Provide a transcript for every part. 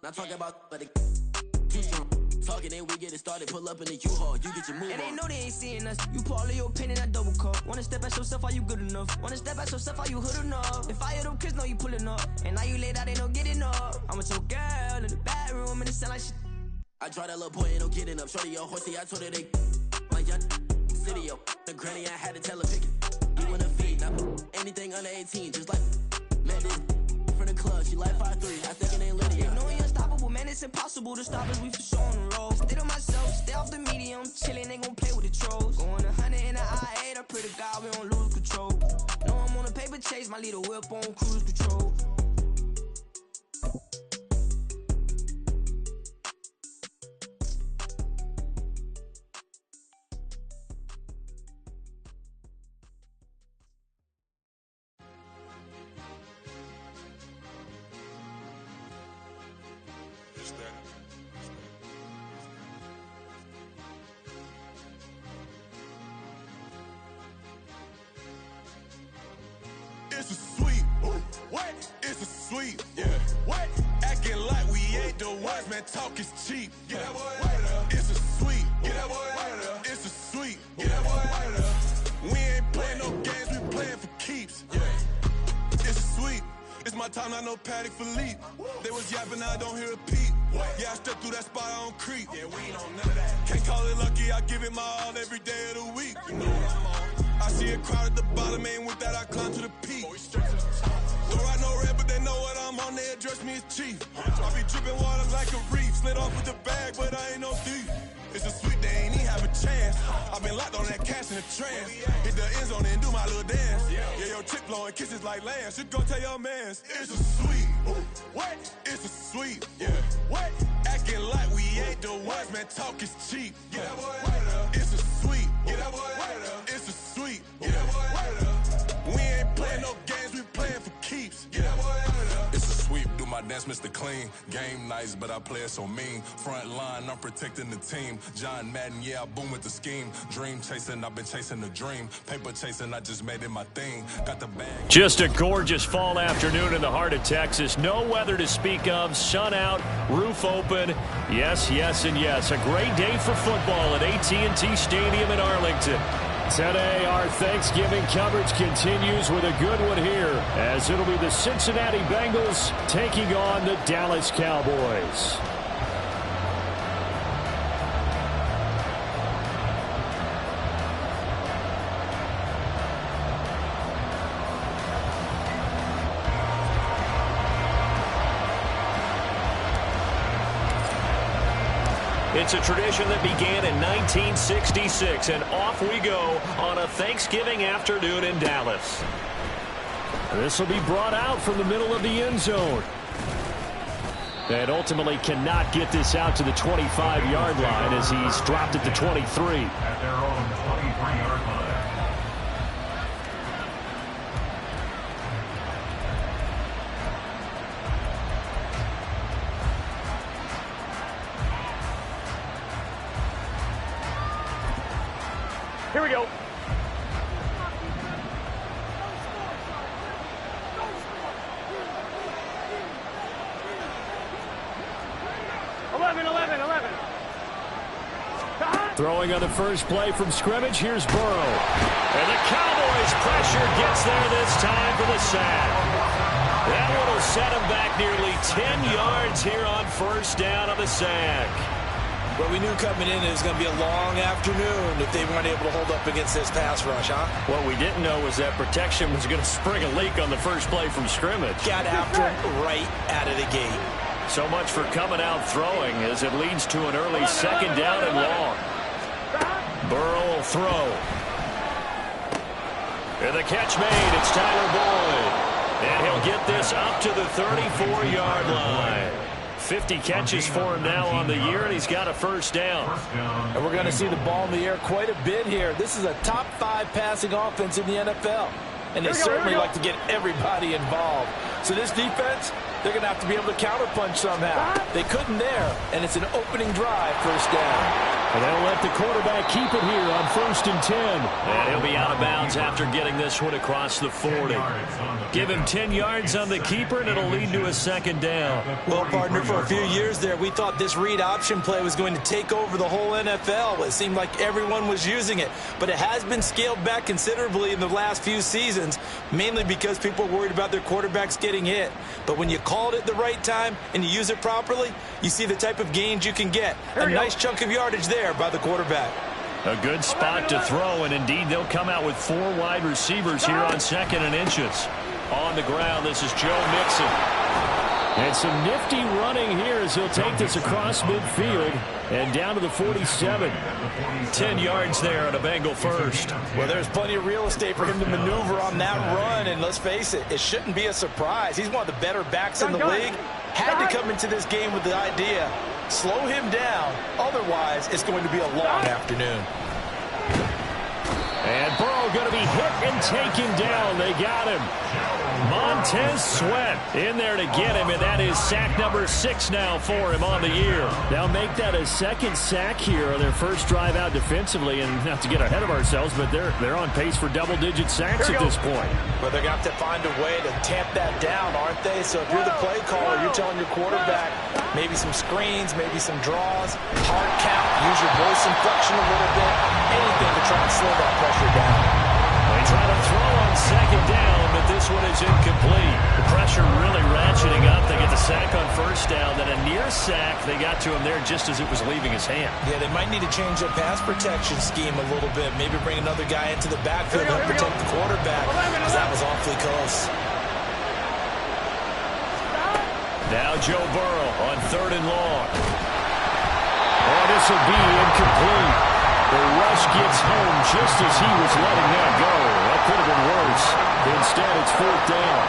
Not talking about, but too strong. Talking and we get it started. Pull up in the U-Haul. You get your move and on. they know they ain't seeing us. You pull all of your opinion, I double cup. Wanna step at yourself, are you good enough? Wanna step at yourself, are you hood enough? If I hear them kids, know you pulling up. And now you laid out, they don't get enough. I'm with your girl in the bedroom, and it sound like shit. I draw that little boy, ain't no getting up. Shorty, your horsey, I told her they my young city, yo. The granny, I had to tell her pick it. You wanna feed, now anything under 18, just like met this from the club. She like 5'3", I think it ain't Lydia. You know we unstoppable, man, it's impossible to stop us, we for sure on the road. Stay to myself, stay off the medium, chillin', they gon' play with the trolls. Going 100 in the I-8, I pray to God we don't lose control. Know I'm on a paper chase, my little whip on cruise control. It's a sweep. What? It's a sweep. Yeah. What? Acting like we ain't the ones, man. Talk is cheap. Get that boy out of there. It's a sweep. Get that boy out of there. It's a sweep. Get that boy out of there. We ain't playing no games, we playing for keeps. Yeah. It's a sweep. It's my time, not no Paddock Philippe. They was yapping, I don't hear a peep. Yeah, I stepped through that spot, I don't creep. Yeah, we ain't on none of that. Can't call it lucky, I give it my all every day of the week. You know what I'm on. I see a crowd at the bottom, ain't with that, I climb to the peak. Don't write no red, but they know what I'm on, they address me as chief. I be dripping water like a reef, slid off with the bag, but I ain't no thief. It's a sweet, they ain't even have a chance. I've been locked on that cash in a trance. Hit the end zone and do my little dance. Yeah, your chick blowing kisses like lambs. You go tell your mans. It's a sweet. What? It's a sweet. Yeah. What? Acting like we ain't the ones, man. Talk is cheap. Get that boy out of there. It's a sweet. Get that boy out of there. It's a sweet. Get that boy out of there. We ain't playing no games, we playing for keeps. Get that boy out of there. It's a sweep, do my dance, Mr. Clean. Game nice, but I play it so mean. Front line, I'm protecting the team. John Madden, yeah, I boom with the scheme. Dream chasing, I've been chasing the dream. Paper chasing, I just made it my thing. Got the bag. Just a gorgeous fall afternoon in the heart of Texas. No weather to speak of. Sun out, roof open. Yes, yes, and yes. A great day for football at AT&T Stadium in Arlington. Today, our Thanksgiving coverage continues with a good one here, as it'll be the Cincinnati Bengals taking on the Dallas Cowboys. It's a tradition that began in 1966, and off we go on a Thanksgiving afternoon in Dallas. This will be brought out from the middle of the end zone. And ultimately cannot get this out to the 25-yard line as he's dropped at the 23. At their own 23-yard line. Here we go. Throwing on the first play from scrimmage, here's Burrow. And the Cowboys' pressure gets there this time for the sack. That one will set him back nearly 10 yards here on first down on the sack. Well, we knew coming in it was going to be a long afternoon if they weren't able to hold up against this pass rush, huh? What we didn't know was that protection was going to spring a leak on the first play from scrimmage. Got after him right out of the gate. So much for coming out throwing as it leads to an early second down and long. Burrow will throw. And the catch made. It's Tyler Boyd. And he'll get this up to the 34-yard line. 50 catches for him now on the year, and he's got a first down. And we're going to see the ball in the air quite a bit here. This is a top 5 passing offense in the NFL. And they certainly like to get everybody involved. So this defense, they're going to have to be able to counterpunch somehow. They couldn't there, and it's an opening drive, first down. And they'll let the quarterback keep it here on 1st and 10. And he'll be out of bounds after getting this one across the 40. Give him 10 yards on the keeper, and it'll lead to a 2nd down. Well, partner, for a few years there, we thought this read option play was going to take over the whole NFL. It seemed like everyone was using it. But it has been scaled back considerably in the last few seasons, mainly because people are worried about their quarterbacks getting hit. But when you call it at the right time and you use it properly, you see the type of gains you can get. A nice chunk of yardage there by the quarterback. A good spot to throw, and indeed they'll come out with 4 wide receivers here on 2nd and inches. On the ground, this is Joe Mixon. And some nifty running here as he'll take this across midfield and down to the 47. 10 yards there on a Bengal first. Well, there's plenty of real estate for him to maneuver on that run, and let's face it, it shouldn't be a surprise. He's one of the better backs in the league. Had to come into this game with the idea, slow him down, otherwise it's going to be a long afternoon. And Burrow going to be hit and taken down. They got him. Montez Sweat in there to get him, and that is sack number 6 now for him on the year. They'll make that a 2nd sack here on their first drive out defensively, and not to get ahead of ourselves, but they're on pace for double-digit sacks at this point. But they're going to have to find a way to tamp that down, aren't they? So if you're the play caller, you're telling your quarterback maybe some screens, maybe some draws, hard count, use your voice inflection a little bit, anything to try and slow that pressure down. They try to throw on 2nd down, but this one is incomplete. The pressure really ratcheting up. They get the sack on 1st down, then a near sack. They got to him there just as it was leaving his hand. Yeah, they might need to change their pass protection scheme a little bit. Maybe bring another guy into the backfield to help protect the quarterback, because that was awfully close. Now Joe Burrow on 3rd and long. Oh, this will be incomplete. The rush gets home just as he was letting that go. That could have been worse. Instead, it's 4th down.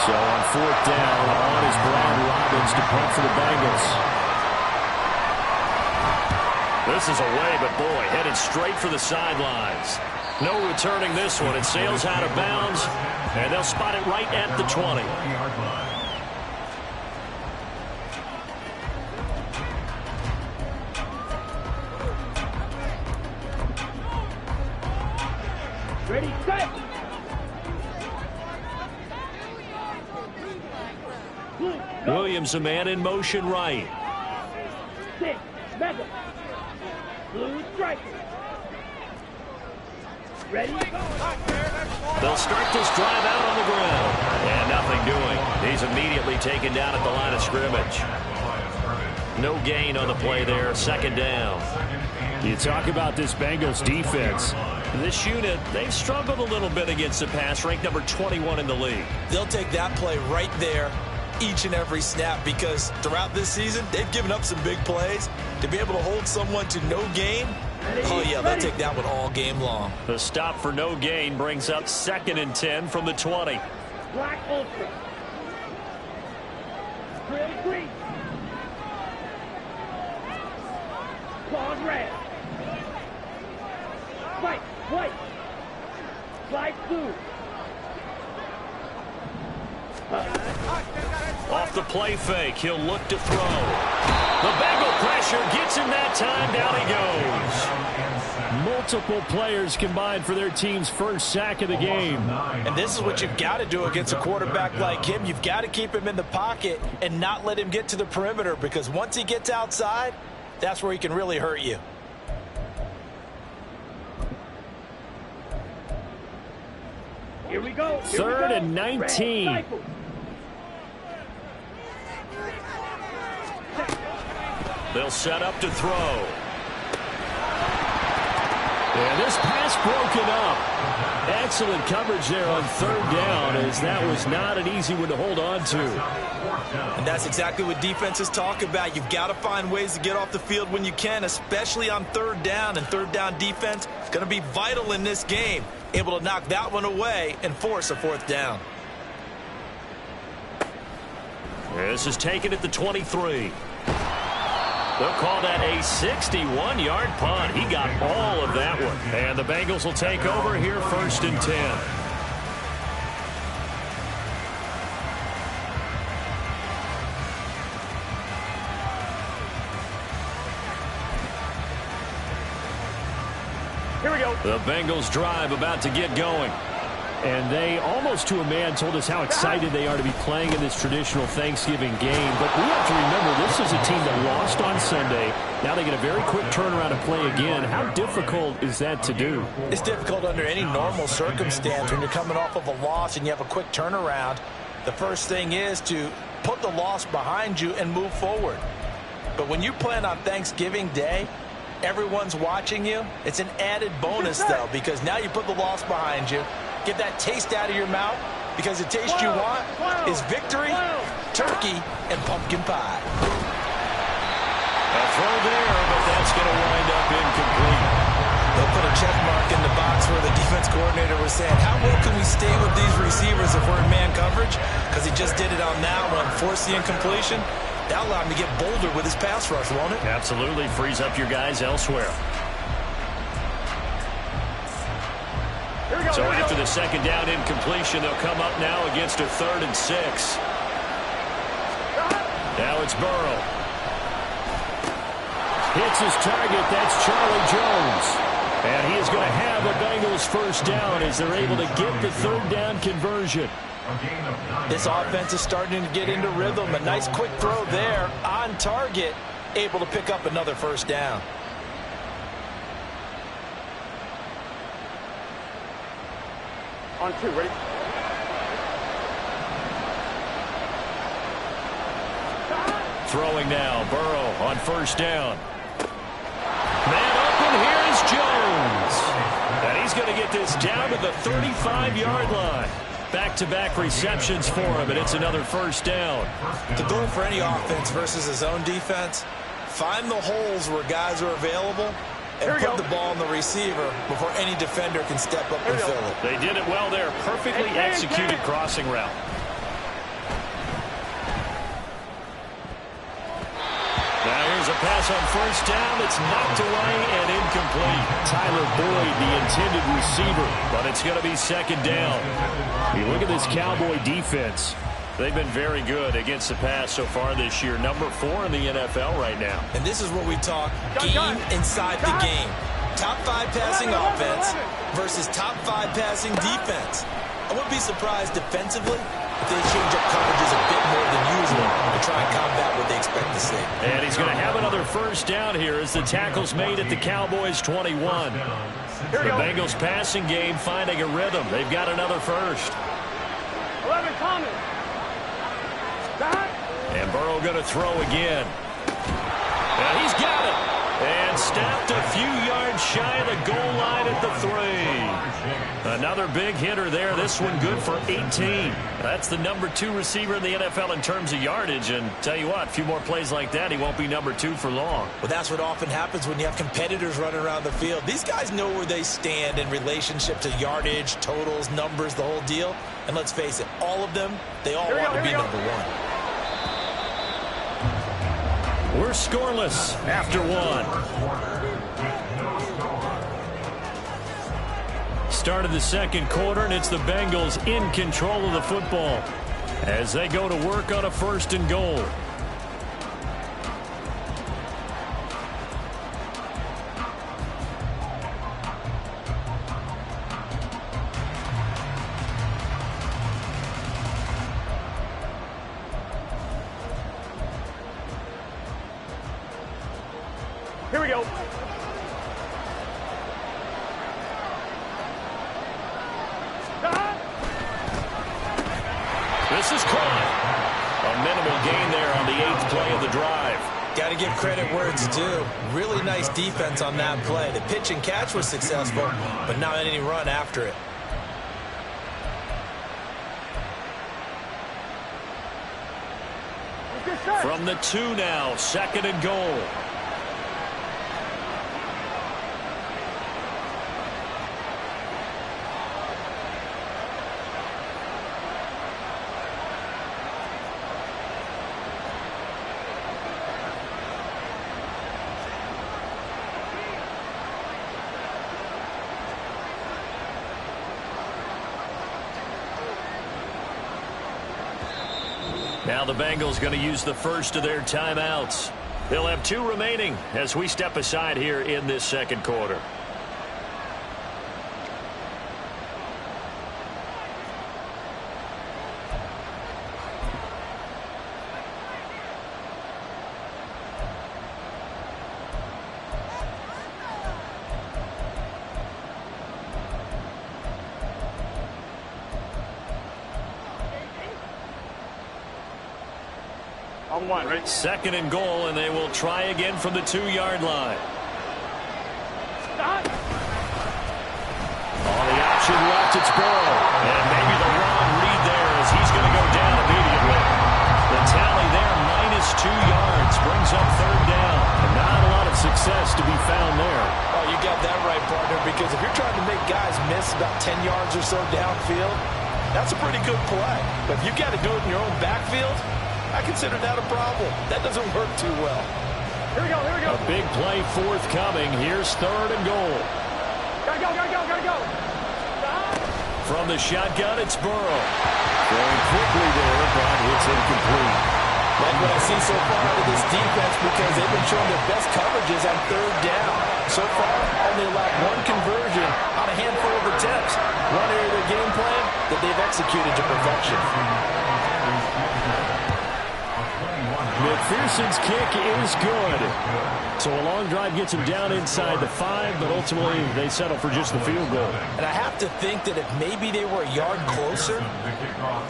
So on 4th down, on is Brad Robbins to punt for the Bengals. This is away, but boy, headed straight for the sidelines. No returning this one. It sails out of bounds, and they'll spot it right at the 20. Ready, set! Williams, a man in motion right. 6, mega. Blue striker. Ready, go! They'll start this drive out on the ground. And nothing doing. He's immediately taken down at the line of scrimmage. No gain on the play there. 2nd down. You talk about this Bengals defense. This unit, they've struggled a little bit against the pass, ranked number 21 in the league. They'll take that play right there each and every snap, because throughout this season, they've given up some big plays. To be able to hold someone to no gain, oh yeah, they'll take that one all game long. The stop for no gain brings up 2nd and 10 from the 20. Black ultra. Grill green. Claws red. White, white. Slide blue. Off the play fake, he'll look to throw. The Bengal pressure gets him that time. Down he goes. Multiple players combined for their team's first sack of the game. And this is what you've got to do against a quarterback like him. You've got to keep him in the pocket and not let him get to the perimeter, because once he gets outside, that's where he can really hurt you. Here we go. 3rd and 19. They'll set up to throw. And this pass broken up. Excellent coverage there on 3rd down, as that was not an easy one to hold on to. And that's exactly what defenses talk about. You've got to find ways to get off the field when you can, especially on 3rd down. And 3rd down defense is going to be vital in this game. Able to knock that one away and force a 4th down. This is taken at the 23. They'll call that a 61-yard punt. He got all of that one. And the Bengals will take over here 1st and 10. Here we go. The Bengals drive about to get going. And they, almost to a man, told us how excited they are to be playing in this traditional Thanksgiving game. But we have to remember, this is a team that lost on Sunday. Now they get a very quick turnaround and play again. How difficult is that to do? It's difficult under any normal circumstance when you're coming off of a loss and you have a quick turnaround. The first thing is to put the loss behind you and move forward. But when you plan on Thanksgiving Day, everyone's watching you. It's an added bonus, though, because now you put the loss behind you. Get that taste out of your mouth, because the taste you want is victory, turkey, and pumpkin pie. A throw there, but that's going to wind up incomplete. They'll put a check mark in the box where the defense coordinator was saying, how well can we stay with these receivers if we're in man coverage? Because he just did it on that one, forced the incompletion. That'll allow him to get bolder with his pass rush, won't it? Absolutely. Frees up your guys elsewhere. So after the second down incompletion, they'll come up now against a 3rd and 6. Now it's Burrow. Hits his target. That's Charlie Jones. And he is going to have a Bengals first down as they're able to get the 3rd down conversion. This offense is starting to get into rhythm. A nice quick throw there on target, able to pick up another first down. On 2, ready? Throwing now, Burrow on first down. Man open, here is Jones. And he's going to get this down to the 35-yard line. Back-to-back receptions for him, and it's another first down. The goal for any offense versus his own defense, find the holes where guys are available and put the ball on the receiver before any defender can step up and fill it. They did it well there. Perfectly executed crossing route. Now here's a pass on first down. It's knocked away and incomplete. Tyler Boyd, the intended receiver, but it's going to be second down. You look at this Cowboy defense. They've been very good against the pass so far this year. Number 4 in the NFL right now. And this is what we talk game inside the game. Top 5 passing offense versus top 5 passing defense. I wouldn't be surprised defensively if they change up coverages a bit more than usual to try and combat what they expect to see. And he's going to have another first down here as the tackle's made at the Cowboys' 21. The Bengals passing game finding a rhythm. They've got another first. 11 coming. And Burrow going to throw again. And he's got it. And snapped a few yards shy of the goal line at the 3. Another big hitter there. This one good for 18. That's the number 2 receiver in the NFL in terms of yardage. And tell you what, a few more plays like that, he won't be number 2 for long. Well, that's what often happens when you have competitors running around the field. These guys know where they stand in relationship to yardage, totals, numbers, the whole deal. And let's face it, all of them, they all want to be number 1. We're scoreless after 1. Start of the second quarter, and it's the Bengals in control of the football as they go to work on a 1st and goal. Here we go. This is caught. A minimal gain there on the 8th play of the drive. Got to give credit where it's due. Really nice defense on that play. The pitch and catch was successful, but not any run after it. From the 2 now, 2nd and goal. Now the Bengals going to use the first of their timeouts. They'll have 2 remaining as we step aside here in this second quarter. On one, ready? Second and goal, and they will try again from the 2-yard line. Stop. On the option left, it's Burrow. And maybe the wrong read there as he's going to go down immediately. The tally there, -2 yards, brings up third down. And not a lot of success to be found there. Oh, you got that right, partner, because if you're trying to make guys miss about 10 yards or so downfield, that's a pretty good play. But if you got to do it in your own backfield, I consider that a problem. That doesn't work too well. Here we go, here we go. A big play forthcoming. Here's third and goal. Gotta go, gotta go, gotta go. Stop. From the shotgun, it's Burrow. Going quickly there, but it's incomplete. Like what I see so far out of this defense, because they've been showing their best coverages on third down. So far, only allowed one conversion on a handful of attempts. One area of their game plan that they've executed to perfection. McPherson's kick is good. So a long drive gets him down inside the 5, but ultimately they settle for just the field goal. And I have to think that if maybe they were a yard closer,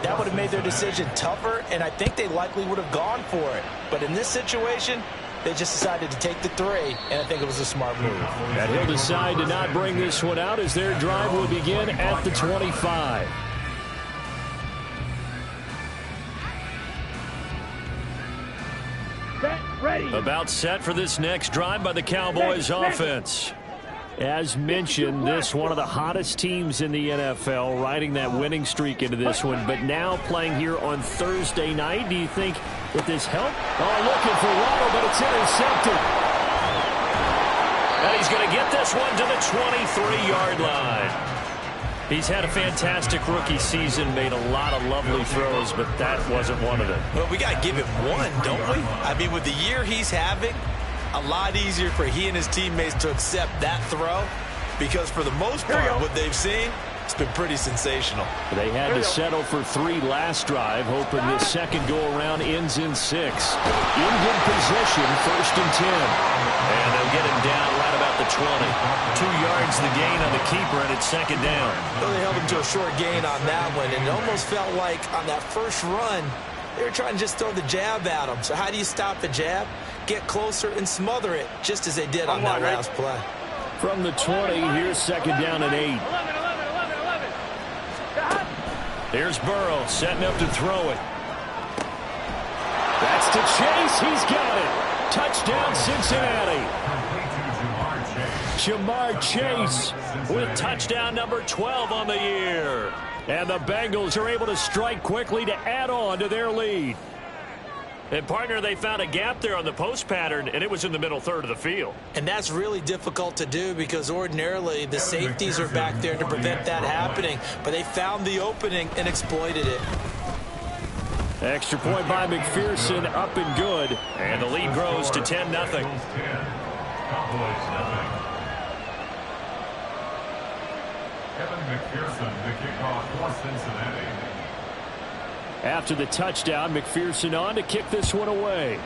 that would have made their decision tougher, and I think they likely would have gone for it. But in this situation, they just decided to take the 3, and I think it was a smart move. And he'll decide to not bring this one out as their drive will begin at the 25. Ready. About set for this next drive by the Cowboys offense. As mentioned, this one of the hottest teams in the NFL, riding that winning streak into this one, but now playing here on Thursday night. Do you think that this helped? Oh, looking for Waddle, but it's intercepted. And he's going to get this one to the 23-yard line. He's had a fantastic rookie season, made a lot of lovely throws, but that wasn't one of them. Well, we got to give him one, don't we? I mean, with the year he's having, a lot easier for he and his teammates to accept that throw, because for the most part, what they've seen, it's been pretty sensational. They had to settle for 3 last drive, hoping this second go-around ends in 6. In good position, 1st and 10. And they'll get him down right about the 20. 2 yards the gain on the keeper, and it's 2nd down. Well, they held him to a short gain on that one, and it almost felt like on that first run, they were trying to just throw the jab at him. So how do you stop the jab? Get closer and smother it, just as they did on that last play. From the 20, here's 2nd down and 8. 11. Stop. Here's Burrow setting up to throw it. That's to Chase. He's got it. Touchdown, Cincinnati. Jamar Chase with touchdown number 12 on the year. And the Bengals are able to strike quickly to add on to their lead. And, partner, they found a gap there on the post pattern, and it was in the middle third of the field. And that's really difficult to do because ordinarily the safeties are back there to prevent that happening. But they found the opening and exploited it. Extra point by McPherson, up and good. And the lead grows to 10-0. Kevin McPherson, the kickoff for Cincinnati. After the touchdown, McPherson on to kick this one away.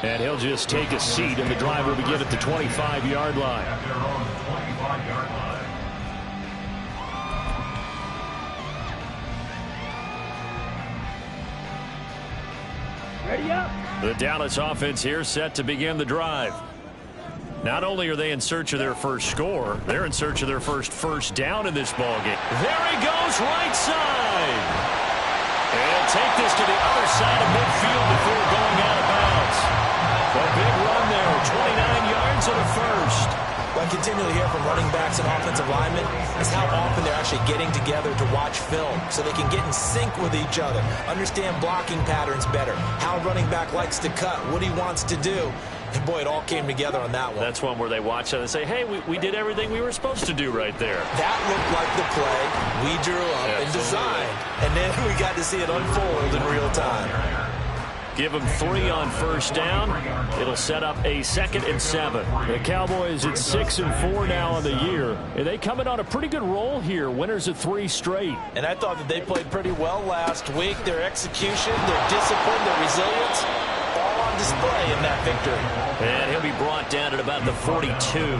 And he'll just take a seat, and the drive will begin at the 25-yard line. At their own 25-yard line. Ready up. The Dallas offense here set to begin the drive. Not only are they in search of their first score, they're in search of their first down in this ballgame. There he goes, right side. And take this to the other side of midfield before going out of bounds. A big run there, 29 yards and a first. What I continually hear from running backs and offensive linemen is how often they're actually getting together to watch film so they can get in sync with each other, understand blocking patterns better, how a running back likes to cut, what he wants to do. And boy, it all came together on that one. That's one where they watch it and say, hey, we did everything we were supposed to do right there. That looked like the play we drew up and designed. And then we got to see it unfold in real time. Give them 3 on first down. It'll set up a 2nd and 7. The Cowboys at 6-4 now on the year. And they come in on a pretty good roll here. Winners of 3 straight. And I thought that they played pretty well last week. Their execution, their discipline, their resilience, all on display in that victory. And he'll be brought down at about the 42.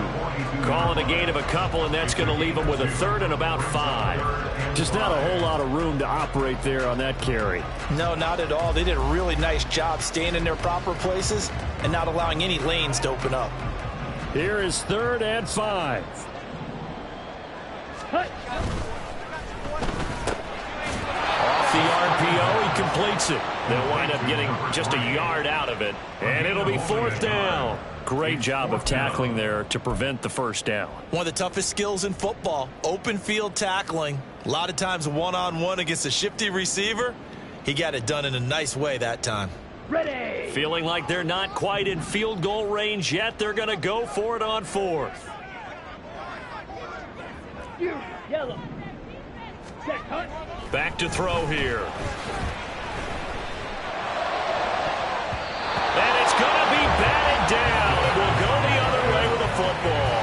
Calling a gain of a couple, and that's going to leave him with a 3rd and about 5. Just not a whole lot of room to operate there on that carry. No, not at all. They did a really nice job staying in their proper places and not allowing any lanes to open up. Here is 3rd and 5. Off the RPO, he completes it. They'll wind up getting just a yard out of it, and it'll be 4th down. Great job of tackling there to prevent the 1st down. One of the toughest skills in football, open field tackling. A lot of times one-on-one against a shifty receiver. He got it done in a nice way that time. Ready. Feeling like they're not quite in field goal range yet. They're going to go for it on 4th. Yellow. Back to throw here. And it's going to be batted down. It will go the other way with the football.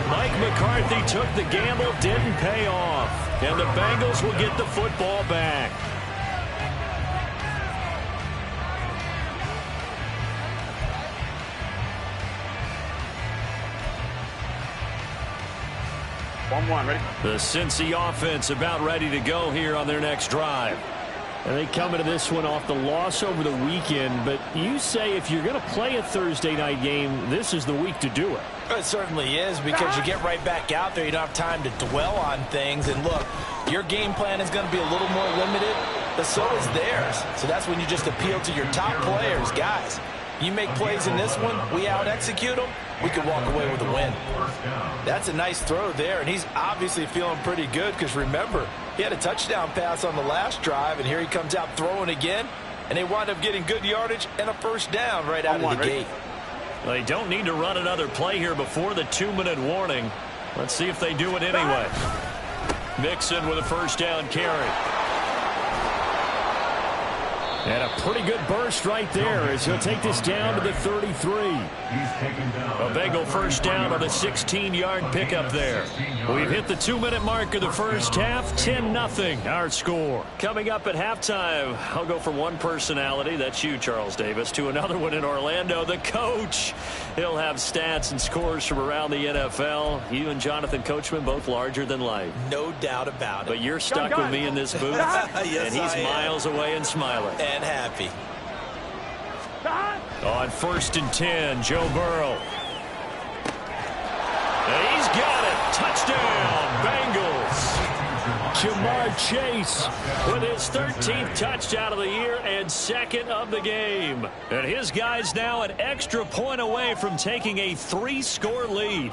Mike McCarthy took the gamble, didn't pay off. And the Bengals will get the football back. Ready? The Cincy offense about ready to go here on their next drive. And they come into this one off the loss over the weekend, but you say if you're going to play a Thursday night game, this is the week to do it. It certainly is, because you get right back out there. You don't have time to dwell on things. And look, your game plan is going to be a little more limited, but so is theirs. So that's when you just appeal to your top players. Guys, you make plays in this one, we out-execute them, we can walk away with a win. That's a nice throw there, and he's obviously feeling pretty good because, remember, he had a touchdown pass on the last drive, and here he comes out throwing again, and they wind up getting good yardage and a 1st down right out of the gate. Well, they don't need to run another play here before the 2-minute warning. Let's see if they do it anyway. Mixon with a 1st down carry. And a pretty good burst right there as he'll take this down to the 33. A Bengal 1st down on a 16-yard pickup there. We've hit the 2-minute mark of the 1st half. 10-0 our score. Coming up at halftime, I'll go from one personality, that's you, Charles Davis, to another one in Orlando, the coach. He'll have stats and scores from around the NFL. You and Jonathan Coachman both larger than life. No doubt about it. But you're stuck with me in this booth, yes, and he's miles away and smiling. And happy. On 1st and 10, Joe Burrow. And he's got it. Touchdown, Bengals. Jamar Chase with his 13th touchdown of the year and 2nd of the game. And his guys now an extra point away from taking a 3-score lead.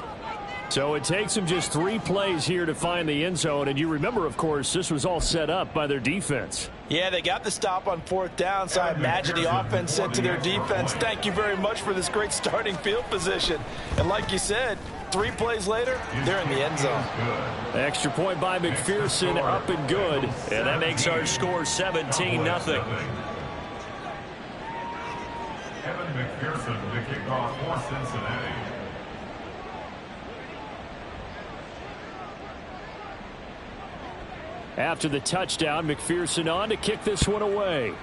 So it takes them just 3 plays here to find the end zone. And you remember, of course, this was all set up by their defense. Yeah, they got the stop on 4th down, so I imagine the offense said to their defense, thank you very much for this great starting field position. And like you said, 3 plays later, they're in the end zone. Extra point by McPherson, up and good. And that makes our score 17-0. Evan McPherson, the kickoff for Cincinnati. After the touchdown, McPherson on to kick this one away.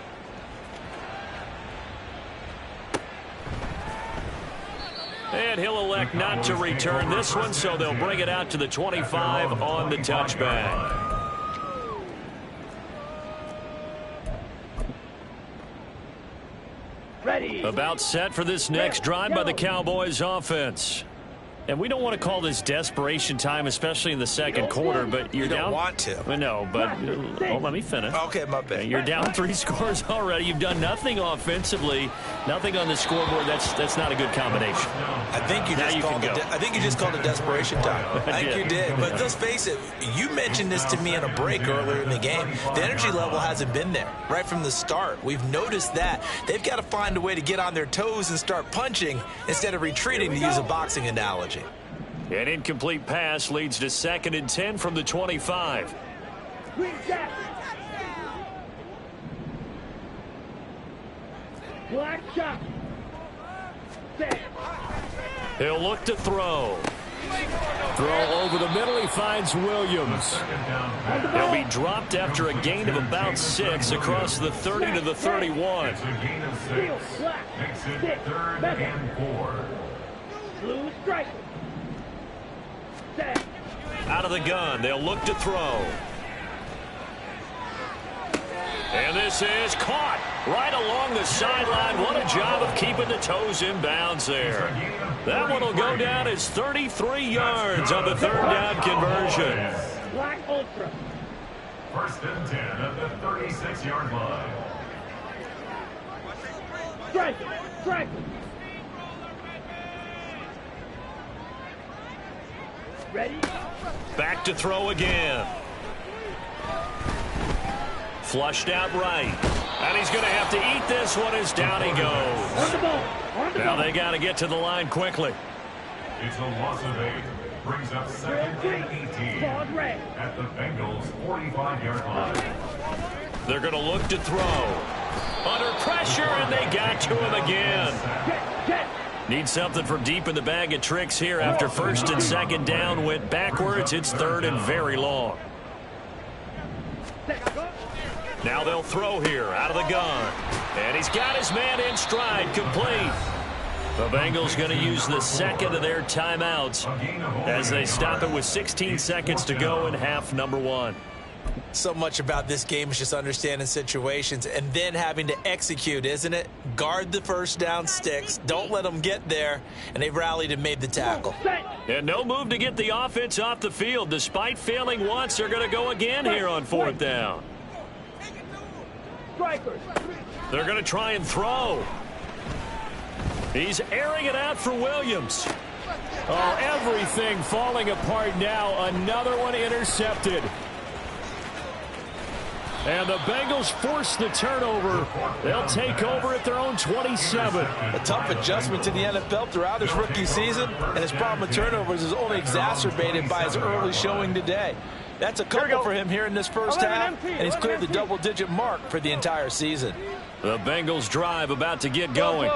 And he'll elect not to return this one, so they'll bring it out to the 25 on the touchback. Ready. About set for this next drive by the Cowboys offense. And we don't want to call this desperation time, especially in the second quarter, but you're You don't down. want to. I know, but let me finish. Okay, my bad. You're down 3 scores already. You've done nothing offensively, nothing on the scoreboard. That's not a good combination. I think you just called it desperation time. I think you did. But let's face it, you mentioned this to me in a break earlier in the game. The energy level hasn't been there right from the start. We've noticed that. They've got to find a way to get on their toes and start punching instead of retreating, to use a boxing analogy. An incomplete pass leads to 2nd and 10 from the 25. Black shot. He'll look to throw. Throw over the middle. He finds Williams. He'll be dropped after a gain of about 6 across the 30 to the 31. It's a gain of 6. Makes it 3rd and 4. Blue strike. Out of the gun. They'll look to throw. this is caught right along the sideline. What a job of keeping the toes in bounds there. That one will go down as 33 yards on the third down conversion. Black Ultra. 1st and 10 at the 36-yard line. Strike. Strike. Ready? Back to throw again. Flushed out right. And he's going to have to eat this one as down he goes. On the ball. On the Now ball. they got to get to the line quickly. It's a loss of 8. Brings up 2nd and 18 Ball red. at the Bengals' 45-yard line. They're going to look to throw. Under pressure, and they got to him again. Jet. Need something from deep in the bag of tricks here after 1st and 2nd down went backwards. It's 3rd and very long. Now they'll throw here out of the gun. And he's got his man in stride, complete. The Bengals going to use the second of their timeouts as they stop it with 16 seconds to go in half number 1. So much about this game is just understanding situations and then having to execute, isn't it? Guard the first down sticks. Don't let them get there. And they've rallied and made the tackle. And no move to get the offense off the field. Despite failing once, they're going to go again here on 4th down. Strikers. They're going to try and throw. He's airing it out for Williams. Oh, everything falling apart now. Another one intercepted. And the Bengals force the turnover. They'll take over at their own 27. A tough adjustment to the NFL throughout his rookie season, and his problem with turnovers is only exacerbated by his early showing today. That's a couple for him here in this first half, and he's cleared the double-digit mark for the entire season. The Bengals drive about to get going.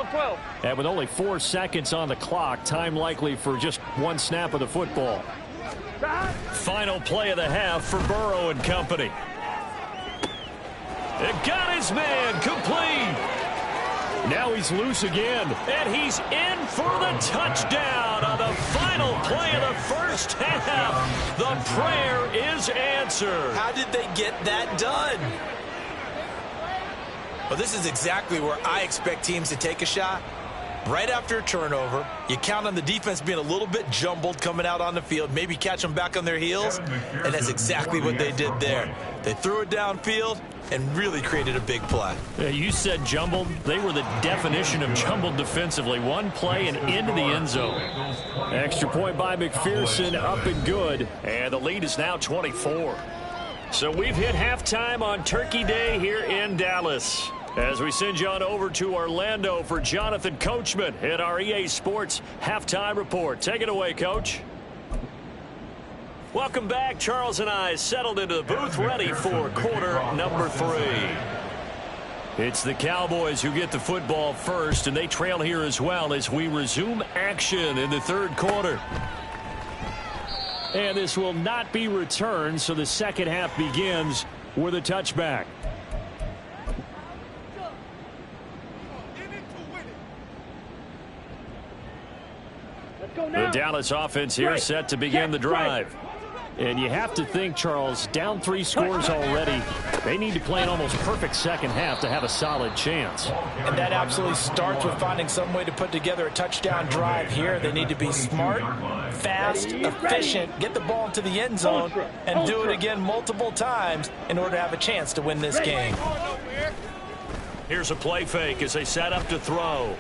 And with only 4 seconds on the clock, time likely for just one snap of the football. Final play of the half for Burrow and company. It got his man complete. Now he's loose again, and he's in for the touchdown on the final play of the first half. The prayer is answered. How did they get that done? Well, this is exactly where I expect teams to take a shot. Right after a turnover, you count on the defense being a little bit jumbled coming out on the field, maybe catch them back on their heels, and that's exactly what they did there. They threw it downfield and really created a big play. Yeah, you said jumbled. They were the definition of jumbled defensively. One play and into the end zone. Extra point by McPherson, up and good. And the lead is now 24. So we've hit halftime on Turkey Day here in Dallas. As we send you on over to Orlando for Jonathan Coachman at our EA Sports Halftime Report. Take it away, Coach. Welcome back. Charles and I settled into the booth ready for quarter number 3. It's the Cowboys who get the football first, and they trail here as well as we resume action in the third quarter. And this will not be returned, so the second half begins with a touchback. The Dallas offense here set to begin the drive. And you have to think, Charles, down 3 scores already. They need to play an almost perfect second half to have a solid chance. And that absolutely starts with finding some way to put together a touchdown drive here. They need to be smart, fast, efficient, get the ball into the end zone, and do it again multiple times in order to have a chance to win this game. Here's a play fake as they set up to throw.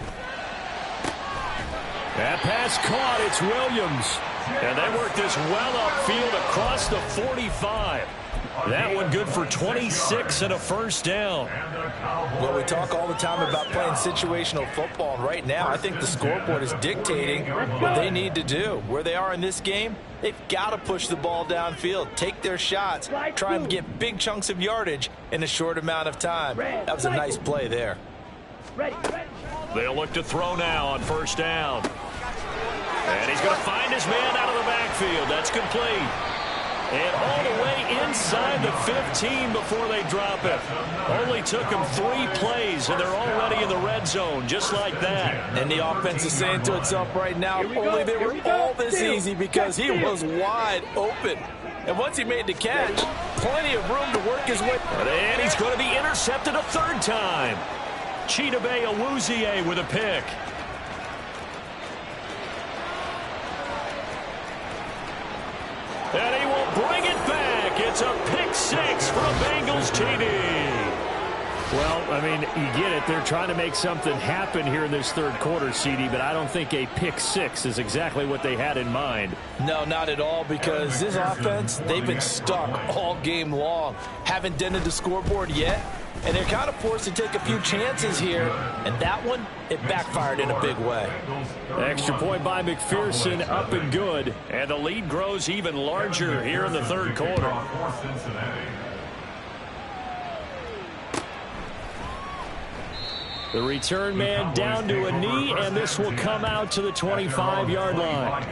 That pass caught. It's Williams. And they work this well upfield across the 45. That one good for 26 and a first down. Well, we talk all the time about playing situational football. Right now, I think the scoreboard is dictating what they need to do. Where they are in this game, they've got to push the ball downfield, take their shots, try and get big chunks of yardage in a short amount of time. That was a nice play there. They'll look to throw now on first down. And he's going to find his man out of the backfield. That's complete. And all the way inside the 15 before they drop it. Only took them 3 plays, and they're already in the red zone, just like that. And the offense is saying to itself right now, only they were all this easy because he was wide open. And once he made the catch, plenty of room to work his way. And he's going to be intercepted a third time. Chidobe Awuzie with a pick. And he will bring it back. It's a pick six for a Bengals TD. Well, I mean, you get it. They're trying to make something happen here in this third quarter, CD, but I don't think a pick six is exactly what they had in mind. No, not at all, because this offense, they've been stuck all game long. Haven't dented the scoreboard yet, and they're kind of forced to take a few chances here, and that one, it backfired in a big way. Extra point by McPherson, up and good, and the lead grows even larger here in the third quarter. The return man down to a knee, and this will come out to the 25-yard line.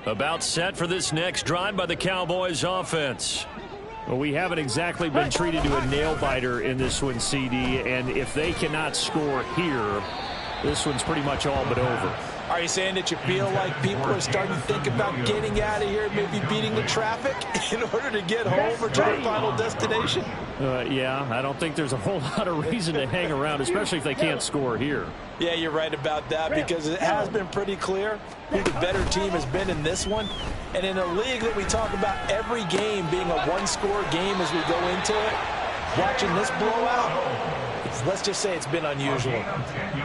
About set for this next drive by the Cowboys offense. Well, we haven't exactly been treated to a nail-biter in this one, CD, and if they cannot score here, this one's pretty much all but over. Are you saying that you feel like people are starting to think about getting out of here, maybe beating the traffic in order to get home or to their final destination? Yeah, I don't think there's a whole lot of reason to hang around, especially if they can't score here. Yeah, you're right about that, because it has been pretty clear who the better team has been in this one. And in a league that we talk about every game being a one-score game as we go into it, watching this blowout, let's just say it's been unusual.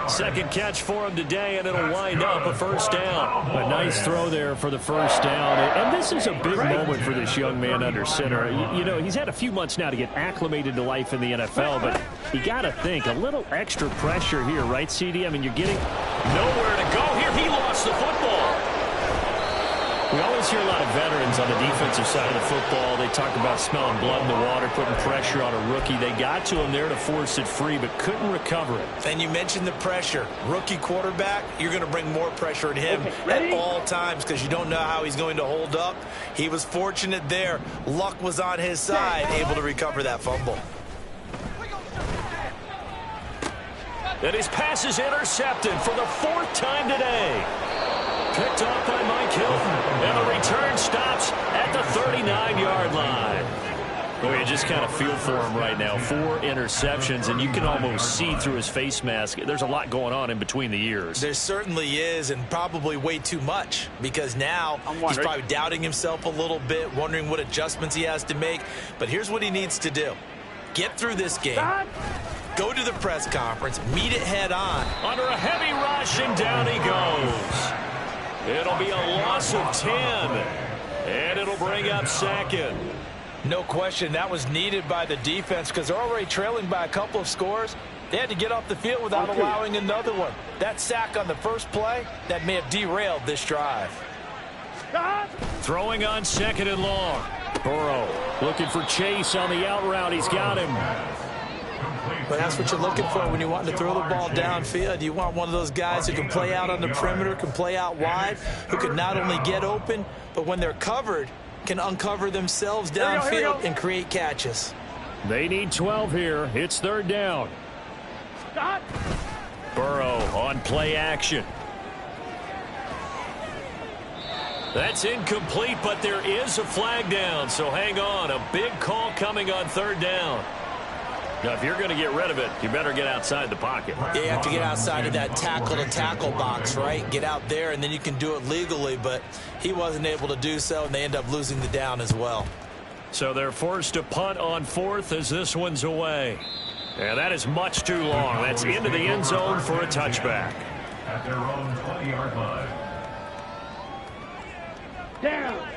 Second catch for him today, and it'll wind up a first down. A nice throw there for the first down. And this is a big moment for this young man under center. You know, he's had a few months now to get acclimated to life in the NFL, but you got to think, a little extra pressure here, right, CD? I mean, you're getting nowhere to go here. He lost the football. We always hear a lot of veterans on the defensive side of the football. They talk about smelling blood in the water, putting pressure on a rookie. They got to him there to force it free, but couldn't recover it. And you mentioned the pressure. Rookie quarterback, you're going to bring more pressure at him at all times because you don't know how he's going to hold up. He was fortunate there. Luck was on his side, able to recover that fumble. And his pass is intercepted for the fourth time today. Picked off by Mike Hilton, and the return stops at the 39-yard line. Well, you just kind of feel for him right now. 4 interceptions, and you can almost see through his face mask. There's a lot going on in between the ears. There certainly is, and probably way too much, because now he's probably doubting himself a little bit, wondering what adjustments he has to make. But here's what he needs to do. Get through this game. Go to the press conference, meet it head on. Under a heavy rush, and down he goes. It'll be a loss of 10, and it'll bring up second. No question, that was needed by the defense because they're already trailing by a couple of scores. They had to get off the field without allowing another one. That sack on the first play, that may have derailed this drive. Throwing on second and long. Burrow looking for Chase on the out route. He's got him. But that's what you're looking for when you want to throw the ball downfield. You want one of those guys who can play out on the perimeter, can play out wide, who can not only get open, but when they're covered, can uncover themselves downfield and create catches. They need 12 here. It's third down. Burrow on play action. That's incomplete, but there is a flag down, so hang on. A big call coming on third down. Now, if you're going to get rid of it, you better get outside the pocket. Yeah, you have to get outside of that tackle-to-tackle box, right? Get out there, and then you can do it legally, but he wasn't able to do so, and they end up losing the down as well. So they're forced to punt on fourth as this one's away. And that is much too long. That's into the end zone for a touchback. At their own 20-yard line. Down.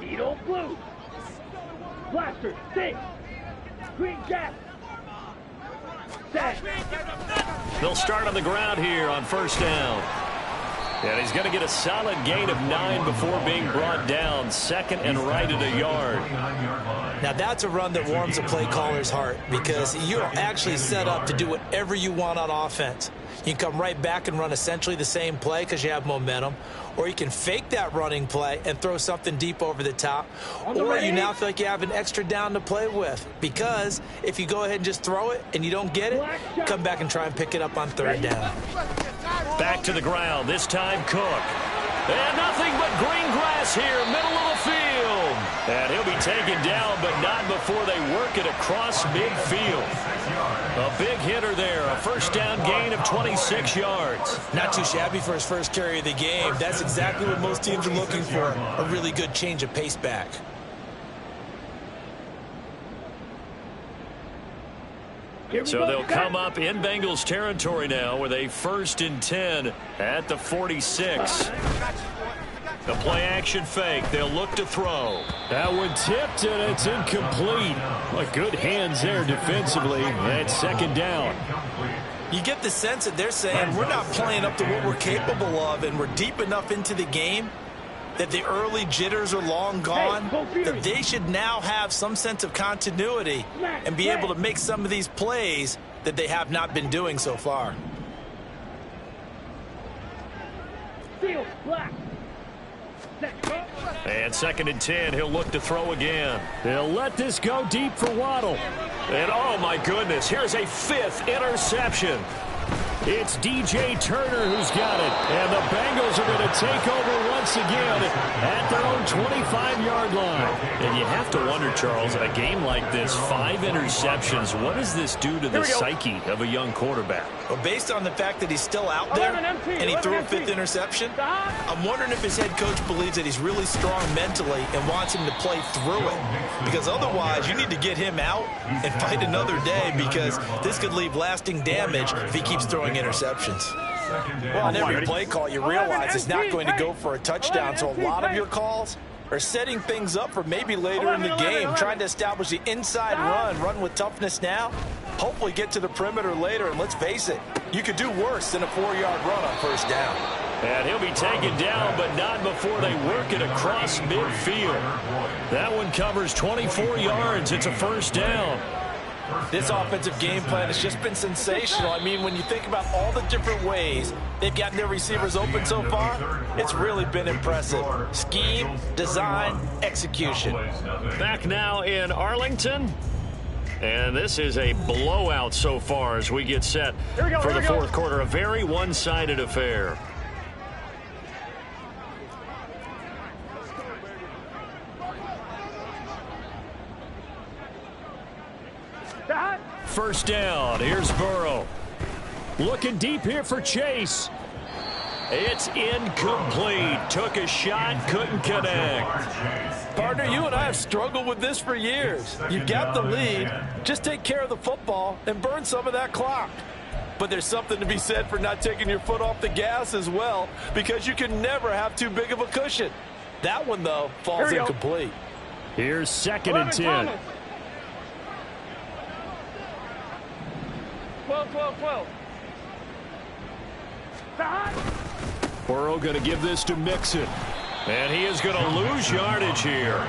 Needle blue. Blaster, stick. Green jack. Set. They'll start on the ground here on first down. And he's going to get a solid gain of 9 before being brought down. Second and right at a yard. Now that's a run that warms a play caller's heart because you're actually set up to do whatever you want on offense. You can come right back and run essentially the same play because you have momentum, or you can fake that running play and throw something deep over the top, or you now feel like you have an extra down to play with, because if you go ahead and just throw it and you don't get it, come back and try and pick it up on third down. Back to the ground, this time Cook. And nothing but green grass here, middle of the field. And he'll be taken down, but not before they work it across midfield. A big hitter there, a first down gain of 26 yards. Not too shabby for his first carry of the game. That's exactly what most teams are looking for, a really good change of pace back. So they'll come up in Bengals territory now with a 1st and 10 at the 46. The play action fake. They'll look to throw. That one tipped and it's incomplete. Well, good hands there defensively. That's 2nd down. You get the sense that they're saying we're not playing up to what we're capable of, and we're deep enough into the game that the early jitters are long gone, that they should now have some sense of continuity and be able to make some of these plays that they have not been doing so far. And 2nd and 10, he'll look to throw again. They'll let this go deep for Waddle. And oh my goodness, here's a 5th interception. It's DJ Turner who's got it. And the Bengals are going to take over once again at their own 25-yard line. And you have to wonder, Charles, a game like this, 5 interceptions, what does this do to the psyche of a young quarterback? Well, based on the fact that he's still out there and he threw a 5th interception, I'm wondering if his head coach believes that he's really strong mentally and wants him to play through it. Because otherwise, you need to get him out and fight another day, because this could leave lasting damage if he keeps throwing interceptions. Well, on every play call, you realize it's not going to go for a touchdown, so a lot of your calls are setting things up for maybe later in the game, trying to establish the inside run with toughness now, hopefully get to the perimeter later, and let's face it, you could do worse than a 4-yard run on 1st down. And he'll be taken down, but not before they work it across midfield. That one covers 24 yards. It's a 1st down. This offensive game plan has just been sensational. I mean, when you think about all the different ways they've gotten their receivers open so far, it's really been impressive. Scheme, design, execution. Back now in Arlington. And this is a blowout so far as we get set for the 4th quarter. A very one-sided affair. First down. Here's Burrow. Looking deep here for Chase. It's incomplete. Took a shot, couldn't connect. Partner, you and I have struggled with this for years. You've got the lead. Just take care of the football and burn some of that clock. But there's something to be said for not taking your foot off the gas as well, because you can never have too big of a cushion. That one, though, falls incomplete. Here's 2nd and 10. 12. Burrow going to give this to Mixon. And he is going to lose yardage here.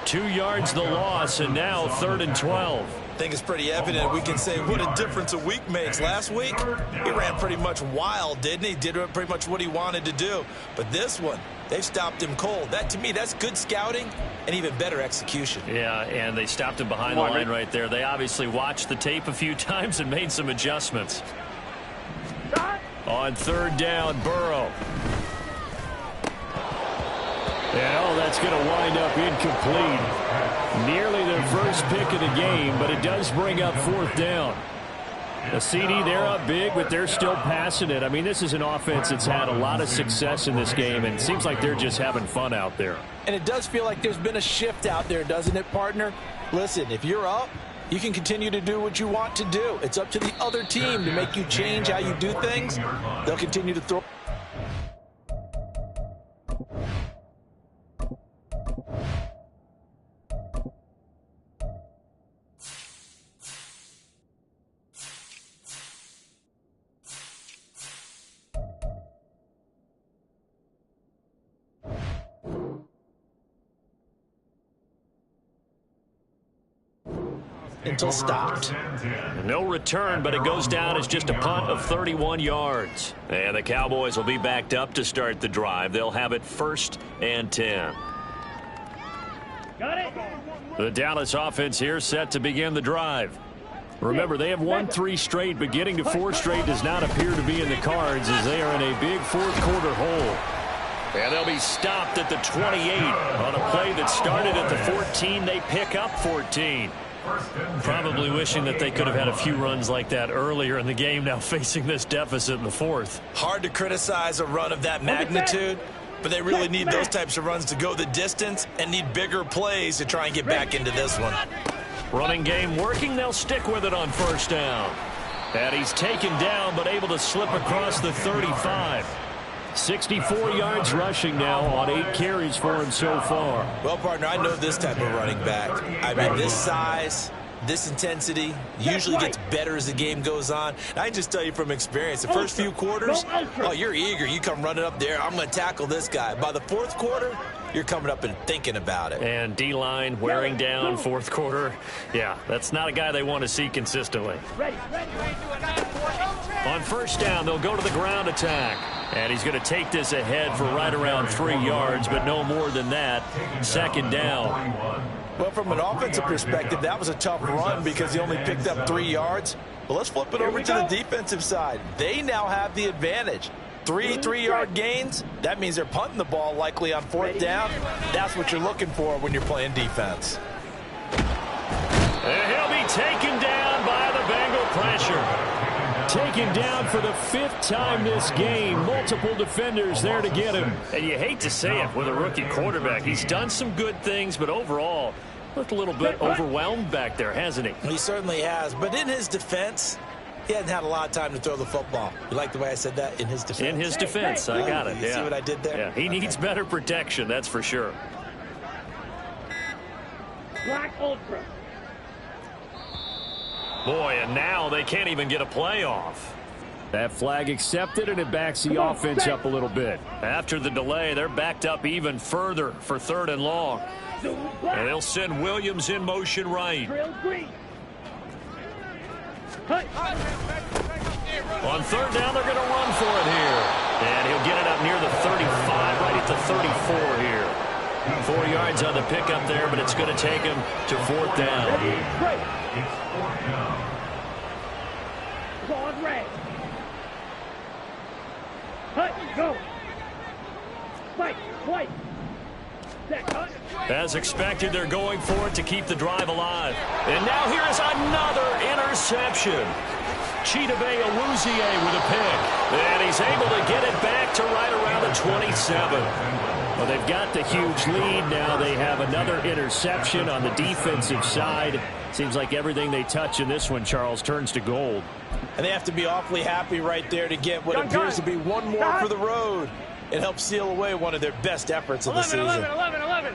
2 yards the loss, and now 3rd and 12. I think it's pretty evident. We can say what a difference a week makes. Last week, he ran pretty much wild, didn't he? Did pretty much what he wanted to do. But this one, they've stopped him cold. That, to me, that's good scouting and even better execution. Yeah, and they stopped him behind the line right there. They obviously watched the tape a few times and made some adjustments. On 3rd down, Burrow. And, that's going to wind up incomplete. Nearly their first pick of the game, but it does bring up 4th down. The CD, they're up big, but they're still passing it. I mean, this is an offense that's had a lot of success in this game, and it seems like they're just having fun out there. And it does feel like there's been a shift out there, doesn't it, partner? Listen, if you're up, you can continue to do what you want to do. It's up to the other team to make you change how you do things. They'll continue to throw. until stopped. No return, but it goes down as just a punt of 31 yards. And the Cowboys will be backed up to start the drive. They'll have it 1st and 10. Got it. The Dallas offense here set to begin the drive. Remember, they have won 3 straight, but getting to 4 straight does not appear to be in the cards as they are in a big 4th quarter hole. And they'll be stopped at the 28 on a play that started at the 14. They pick up 14. Probably wishing that they could have had a few runs like that earlier in the game, now facing this deficit in the 4th. Hard to criticize a run of that magnitude, but they really need those types of runs to go the distance and need bigger plays to try and get back into this one. Running game working. They'll stick with it on 1st down. And he's taken down but able to slip across the 35. 64 yards rushing now on 8 carries for him so far. Well, partner, I know this type of running back. I mean, this size, this intensity usually gets better as the game goes on. And I just tell you from experience, the first few quarters, oh, you're eager. You come running up there. I'm going to tackle this guy. By the 4th quarter, you're coming up and thinking about it. And D-line wearing down 4th quarter. Yeah, that's not a guy they want to see consistently. On 1st down, they'll go to the ground attack. And he's going to take this ahead for right around 3 yards, but no more than that. 2nd down. Well, from an offensive perspective, that was a tough run because he only picked up 3 yards. But let's flip it over to the defensive side. They now have the advantage. 3 3-yard gains, that means they're punting the ball likely on 4th down. That's what you're looking for when you're playing defense. And he'll be taken down by the Bengal pressure. Taken down for the 5th time this game. Multiple defenders there to get him. And you hate to say it with a rookie quarterback. He's done some good things, but overall, looked a little bit overwhelmed back there, hasn't he? He certainly has. But in his defense, he hasn't had a lot of time to throw the football. You like the way I said that? In his defense? In his defense. I got it. You see what I did there? Yeah, he needs better protection, that's for sure. Black Ultra. Boy, and now they can't even get a play off. That flag accepted, and it backs the offense up a little bit. After the delay, they're backed up even further for 3rd and long. And they'll send Williams in motion right. On 3rd down, they're going to run for it here. And he'll get it up near the 35, right at the 34 here. 4 yards on the pickup there, but it's going to take him to 4th down. On red. Go. Fight. White. As expected, they're going for it to keep the drive alive. And now here is another interception. Chidobe Awuzie with a pick. And he's able to get it back to right around the 27. Well, they've got the huge lead. Now they have another interception on the defensive side. Seems like everything they touch in this one, Charles, turns to gold. And they have to be awfully happy right there to get what appears to be one more for the road. It helps seal away one of their best efforts of the season. 11.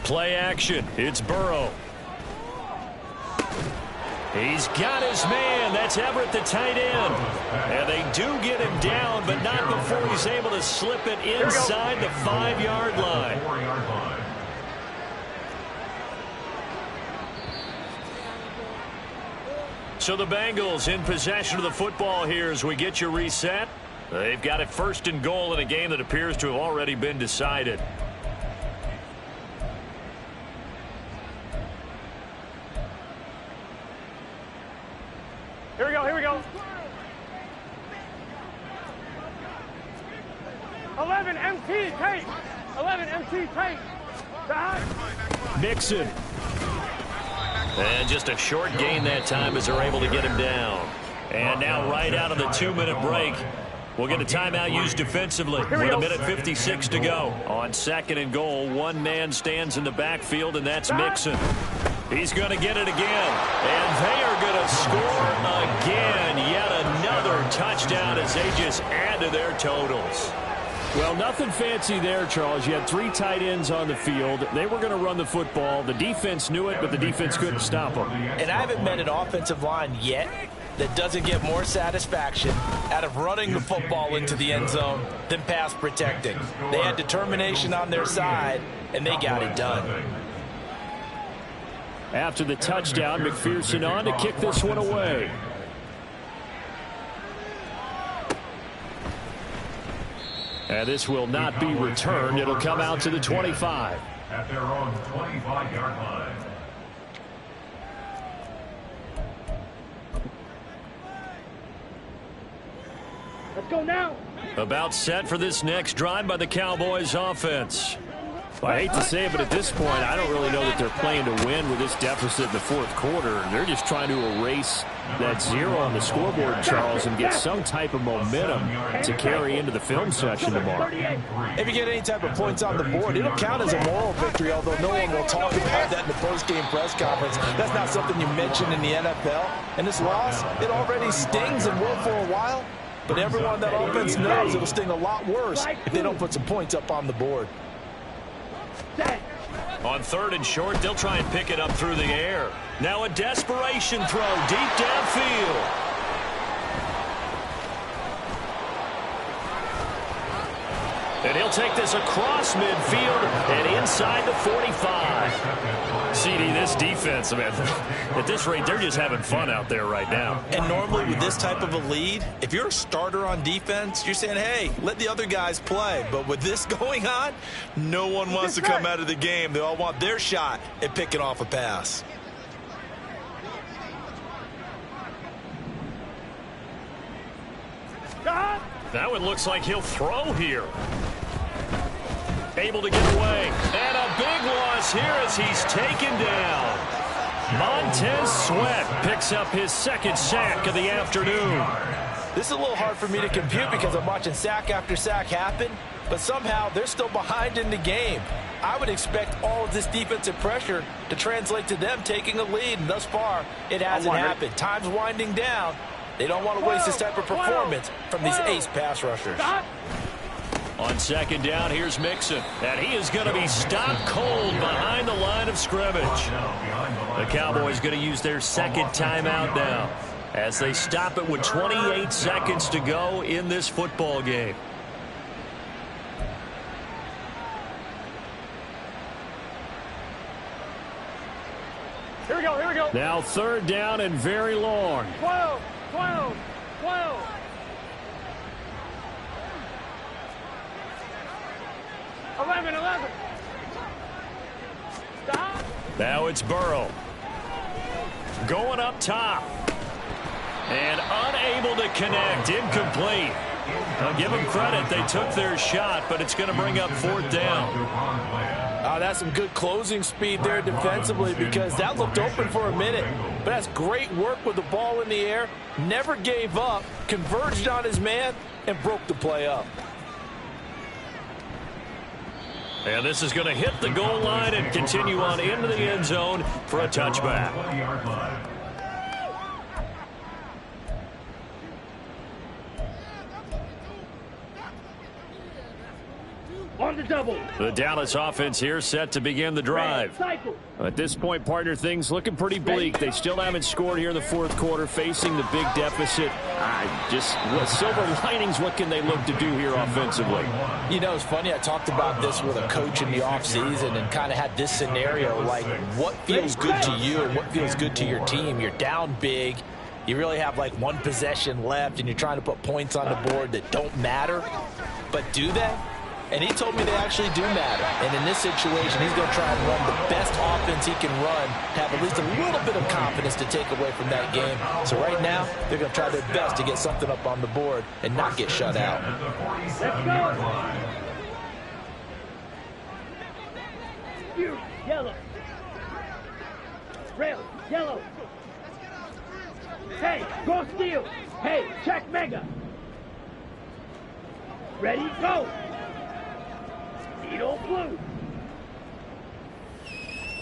Play action. It's Burrow. He's got his man. That's Everett, the tight end. And they do get him down, but not before he's able to slip it inside the 5-yard line. So the Bengals in possession of the football here as we get you reset. They've got it 1st and goal in a game that appears to have already been decided. Here we go. 11 MT tape. 11 MT tape. Mixon. And just a short gain that time as they're able to get him down. And now right out of the 2-minute break, we'll get a timeout used defensively with 1:56 to go. On 2nd and goal, one man stands in the backfield, and that's Mixon. He's going to get it again. And they are going to score again. Yet another touchdown as they just add to their totals. Well, nothing fancy there, Charles. You had 3 tight ends on the field. They were going to run the football. The defense knew it, but the defense couldn't stop them. And I haven't met an offensive line yet that doesn't get more satisfaction out of running the football into the end zone than pass protecting. They had determination on their side, and they got it done. After the touchdown, McPherson on to kick this one away. And this will not be returned. It'll come out to the 25. At their own 25-yard line. Let's go now. About set for this next drive by the Cowboys offense. Well, I hate to say it, but at this point, I don't really know that they're playing to win with this deficit in the fourth quarter. They're just trying to erase that 0 on the scoreboard, Charles, and get some type of momentum to carry into the film session tomorrow. If you get any type of points on the board, it'll count as a moral victory, although no one will talk about that in the post-game press conference. That's not something you mention in the NFL. And this loss, it already stings and will for a while. But everyone on that offense knows it'll sting a lot worse if they don't put some points up on the board. On 3rd and short, they'll try and pick it up through the air. Now a desperation throw deep downfield. And he'll take this across midfield and inside the 45. CD, this defense, man, at this rate, they're just having fun out there right now. And normally with this type of a lead, if you're a starter on defense, you're saying, hey, let the other guys play. But with this going on, no one wants to come out of the game. They all want their shot at picking off a pass. That one looks like he'll throw here. Able to get away. And a big loss here as he's taken down. Montez Sweat picks up his 2nd sack of the afternoon. This is a little hard for me to compute because I'm watching sack after sack happen, but somehow they're still behind in the game. I would expect all of this defensive pressure to translate to them taking a lead, and thus far, it hasn't happened. Time's winding down. They don't want to waste this type of performance from these ace pass rushers. On 2nd down, here's Mixon. And he is going to be stopped cold behind the line of scrimmage. The Cowboys going to use their 2nd timeout now as they stop it with 28 seconds to go in this football game. Here we go, here we go. Now 3rd down and very long. 12, 12, 12. Eleven. Stop. Now it's Burrow. Going up top. And unable to connect. Incomplete. I'll give them credit. They took their shot, but it's going to bring up 4th down. That's some good closing speed there defensively because that looked open for a minute. But that's great work with the ball in the air. Never gave up. Converged on his man and broke the play up. And this is going to hit the goal line and continue on into the end zone for a touchback. On the double. The Dallas offense here set to begin the drive. At this point, partner, things looking pretty bleak. They still haven't scored here in the 4th quarter, facing the big deficit. Just silver linings, what can they look to do here offensively? You know, it's funny. I talked about this with a coach in the offseason and kind of had this scenario, like what feels good to you and what feels good to your team. You're down big. You really have like 1 possession left, and you're trying to put points on the board that don't matter. But do they? And he told me they actually do matter. And in this situation, he's going to try and run the best offense he can run, have at least a little bit of confidence to take away from that game. So right now, they're going to try their best to get something up on the board and not get shut out. Let's go. You, yellow. Rail, yellow. Hey, go steal. Hey, check mega. Ready, go. Needle blue.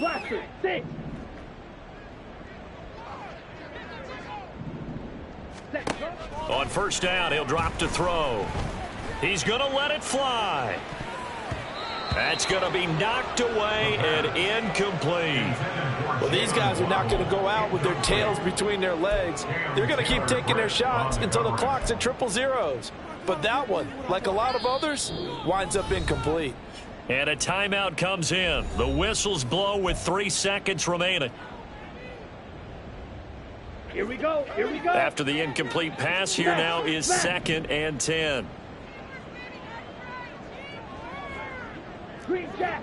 Blaster, 6. On 1st down, he'll drop to throw. He's going to let it fly. That's going to be knocked away and incomplete. Well, these guys are not going to go out with their tails between their legs. They're going to keep taking their shots until the clock's at 000. But that one, like a lot of others, winds up incomplete. And a timeout comes in. The whistles blow with 3 seconds remaining. Here we go. Here we go. After the incomplete pass, here now is 2nd and 10. Green jack.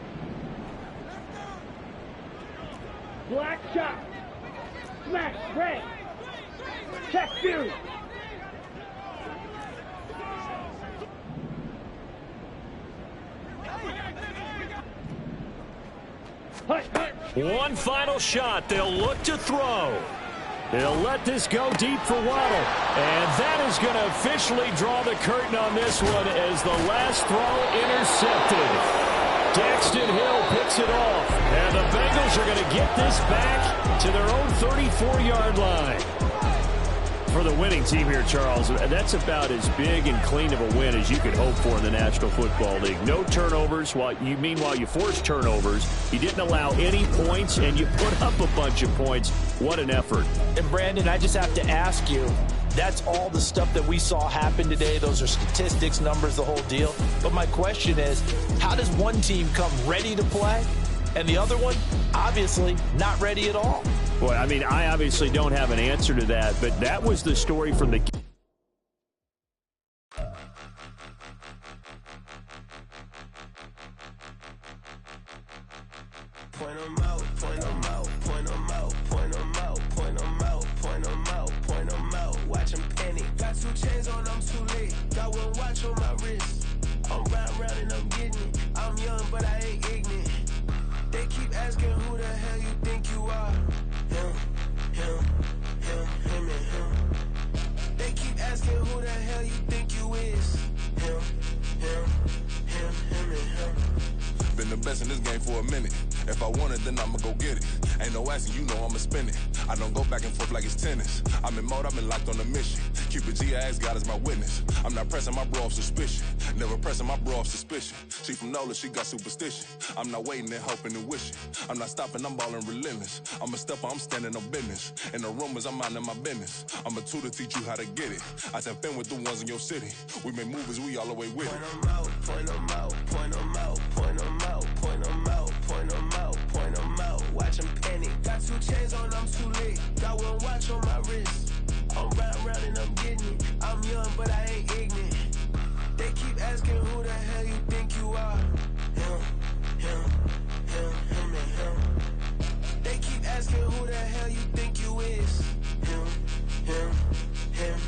Black shot. Smash. Red. Check 2. One final shot. They'll look to throw. They'll let this go deep for Waddle. And that is going to officially draw the curtain on this one as the last throw intercepted. Daxton Hill picks it off. And the Bengals are going to get this back to their own 34-yard line. For the winning team here, Charles, that's about as big and clean of a win as you could hope for in the National Football League. No turnovers. Meanwhile, you forced turnovers. You didn't allow any points, and you put up a bunch of points. What an effort. And, Brandon, I just have to ask you, that's all the stuff that we saw happen today. Those are statistics, numbers, the whole deal. But my question is, how does one team come ready to play, and the other one, obviously, not ready at all? Boy, I mean, I obviously don't have an answer to that, but that was the story from the... Point 'em out, point 'em out, point 'em out, point 'em out, point 'em out, point 'em out, point 'em out. Watch 'em panic. Got 2 chains on, I'm too late. Got 1 watch on my wrist. I'm round and I'm getting it. I'm young, but I ain't ignorant. They keep asking who the hell you think you are. Him, and him. They keep asking who the hell you think you is. Him, and him. Been the best in this game for a minute. If I want it, then I'ma go get it. Ain't no asking, you know I'ma spin it. I don't go back and forth like it's tennis. I'm in mode, I've been locked on a mission. Keep it G, I ask God as my witness. I'm not pressing my bro off suspicion. Never pressing my bro off suspicion. She from Nola, she got superstition. I'm not waiting and hoping and wishing. I'm not stopping, I'm balling relentless. I'm a stepper, I'm standing on business. In the rumors, I'm minding my business. I'm a tutor, teach you how to get it. I tap in with the ones in your city. We make movies, we all the way with it. Point 'em out, point 'em out, point 'em out, point 'em out, point 'em out, point 'em out, point 'em out. Watch 'em panic. Got 2 chains on, I'm too late. Got 1 watch on my wrist. I'm round and I'm getting it. I'm young, but I ain't ignorant. They keep asking who the hell you think you are. Him, and him. They keep asking who the hell you think you is. Him, and him.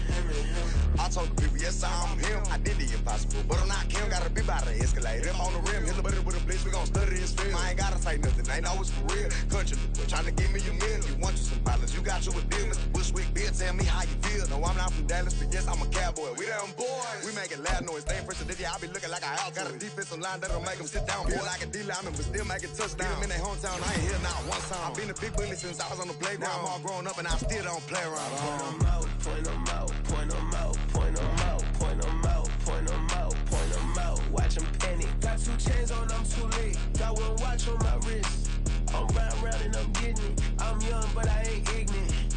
I told the people, yes, I'm him. I did the impossible, but I'm not Kim. Gotta be by the escalator. I'm on the rim, hit the buddy with a blitz. We gon' study this film. I ain't gotta say nothing, ain't always for real. Country, trying to give me a meal. You want you some violence, you got you a deal. Mr. Bushwick, Bill, tell me how you feel. No, I'm not from Dallas, but yes, I'm a cowboy. We them boys. We making loud noise. Stay fresh today, I be looking like a house. Got a defensive line that'll make them sit down. Feel like a D-lineman, but still making touchdowns. I'm in their hometown, I ain't here not one time. I've been a big bully since I was on the playground. I'm all grown up and I still don't play around. Point 'em out, point 'em out, point 'em out, point 'em out, point 'em out, point 'em out, point 'em out. Watch 'em panic. Got 2 chains on, I'm too late. Got 1 watch on my wrist. I'm round and I'm getting it. I'm young, but I ain't ignorant.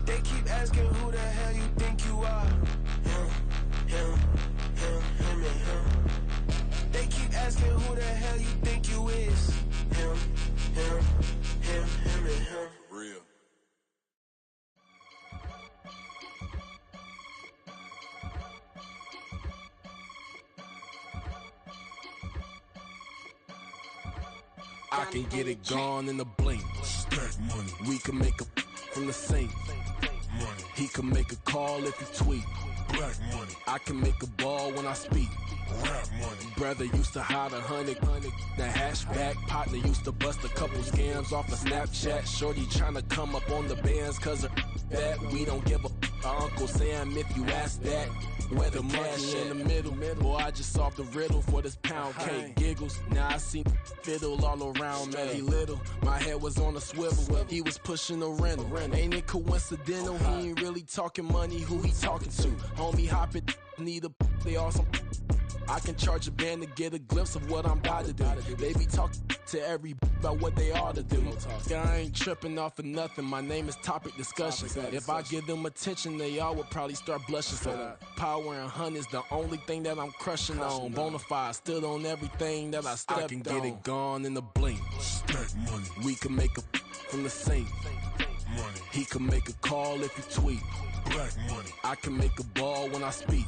They keep asking who the hell you think you are. Him, and him. They keep asking who the hell you think you is. Him, and him. Real. I can get it gone in a blink. Stack money. We can make a from the sink. Money. He can make a call if he tweet. Black money. I can make a ball when I speak. Rap money. Brother used to hide 100. The hatchback partner used to bust a couple scams off of Snapchat. Shorty tryna come up on the bands cause of that. We don't give a Uncle Sam if you ask that. Where the cash in the middle. Boy, I just solved the riddle for this pound cake. Giggles, now I see fiddle all around me. He little, my head was on a swivel. He was pushing a rental. Ain't it coincidental? He ain't really talking money, who he talking to? Homie hopping, need a they awesome. I can charge a band to get a glimpse of what I'm about to do. They be talking to every about what they ought to do. I ain't tripping off of nothing. My name is Topic Discussion. If I give them attention, they all would probably start blushing. So power and hunt is the only thing that I'm crushing on. Bonafide stood on everything that I stepped on. I can get it gone in a blink. Stack money. We can make a from the sink. money. He can make a call if he tweet. Black money. I can make a ball when I speak.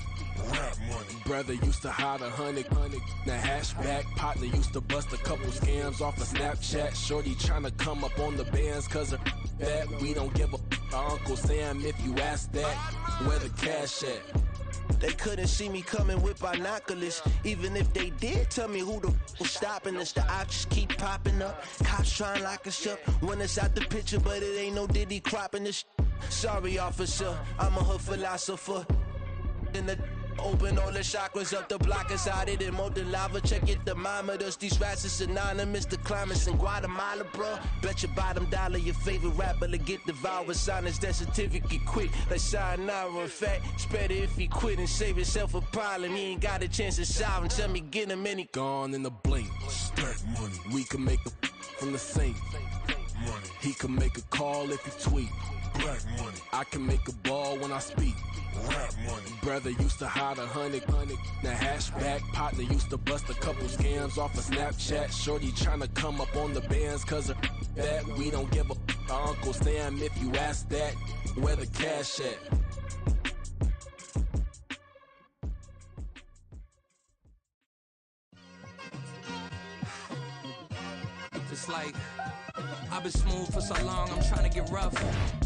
Rap money. Brother used to hide 100. The hashback partner used to bust a couple scams off of Snapchat. Shorty tryna come up on the bands cause of that. We don't give a Uncle Sam if you ask that. Where the cash at? They couldn't see me coming with binoculars. Even if they did, tell me who the was stopping us. The options keep popping up. Cops trying to lock us up when it's out the picture, but it ain't no Diddy cropping this. Sorry, officer, I'm a hood philosopher. In the open all the chakras up, the block is out it and molten lava. Check your thermometers. These rats is synonymous to climates in Guatemala, bro. Bet your bottom dollar your favorite rapper to get devoured. Sign his death certificate quick. Like sayonara. In fact, it's better if he quit and save himself a problem. He ain't got a chance to solve and tell me get him any. Gone in the blink. Stack money. We can make a from the sink. Money. He can make a call if he tweet. Black money. I can make a ball when I speak. Rap money. Brother used to hide 100. The hashback partner used to bust a couple scams off of Snapchat. Shorty tryna come up on the bands cause of that. We don't give a Uncle Sam if you ask that. Where the cash at? It's like I've been smooth for so long, I'm trying to get rough.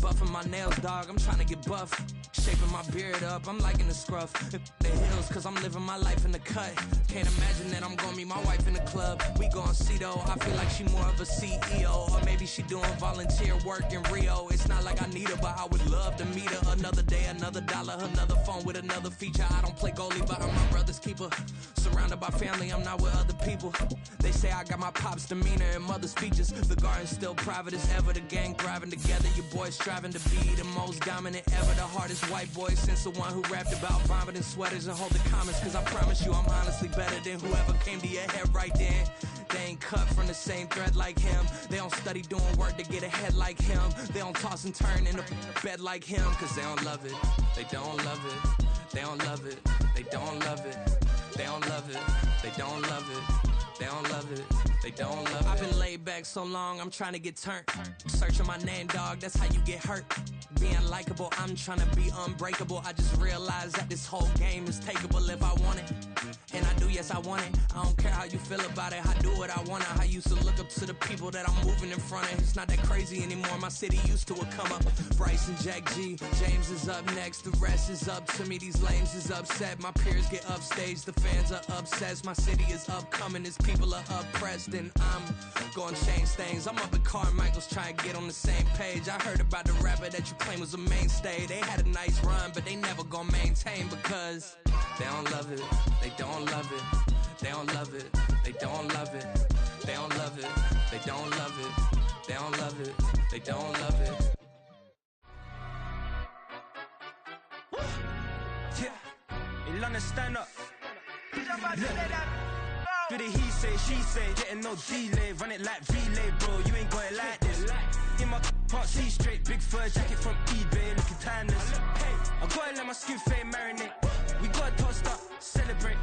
Buffing my nails, dog, I'm trying to get buff. Shaping my beard up, I'm liking the scruff. The hills, cause I'm living my life in the cut. Can't imagine that I'm gonna meet my wife in the club. We gon' see though, I feel like she more of a CEO. Or maybe she doing volunteer work in Rio. It's not like I need her, but I would love to meet her. Another day, another dollar, another phone with another feature. I don't play goalie, but I'm my brother's keeper. Surrounded by family, I'm not with other people. They say I got my pop's demeanor and mother's features. The garden's still private as ever, the gang thriving together. Your boys striving to be the most dominant ever. The hardest white boy since the one who rapped about vomiting sweaters and hold the comments. Cause I promise you I'm honestly better than whoever came to your head right then. They ain't cut from the same thread like him. They don't study doing work to get ahead like him. They don't toss and turn in the bed like him. Cause they don't love it, they don't love it. They don't love it, they don't love it. They don't love it, they don't love it. They don't love it, they don't love it. I've been laid back so long, I'm trying to get turned. Searching my name, dog, that's how you get hurt. Being likable, I'm trying to be unbreakable. I just realized that this whole game is takeable if I want it. And I do, yes, I want it. I don't care how you feel about it, I do what I want it. I used to look up to the people that I'm moving in front of. It's not that crazy anymore, my city used to a come up. Bryce and Jack G, James is up next. The rest is up to me, these lames is upset. My peers get upstaged, the fans are obsessed. My city is upcoming, it's people are oppressed, and I'm gonna change things. I'm up at Carmichael's trying to get on the same page. I heard about the rapper that you claim was a mainstay. They had a nice run, but they never gonna maintain because they don't love it, they don't love it, they don't love it, they don't love it, they don't love it, they don't love it, they don't love it, they don't love it. Yeah, in London, stand up. Look. Do the he say, she say, getting no delay, run it like relay, bro, you ain't got it like this. In my can't see straight, big fur jacket from eBay, looking timeless. I gotta let my skin fade marinate, we gotta toast up, celebrate.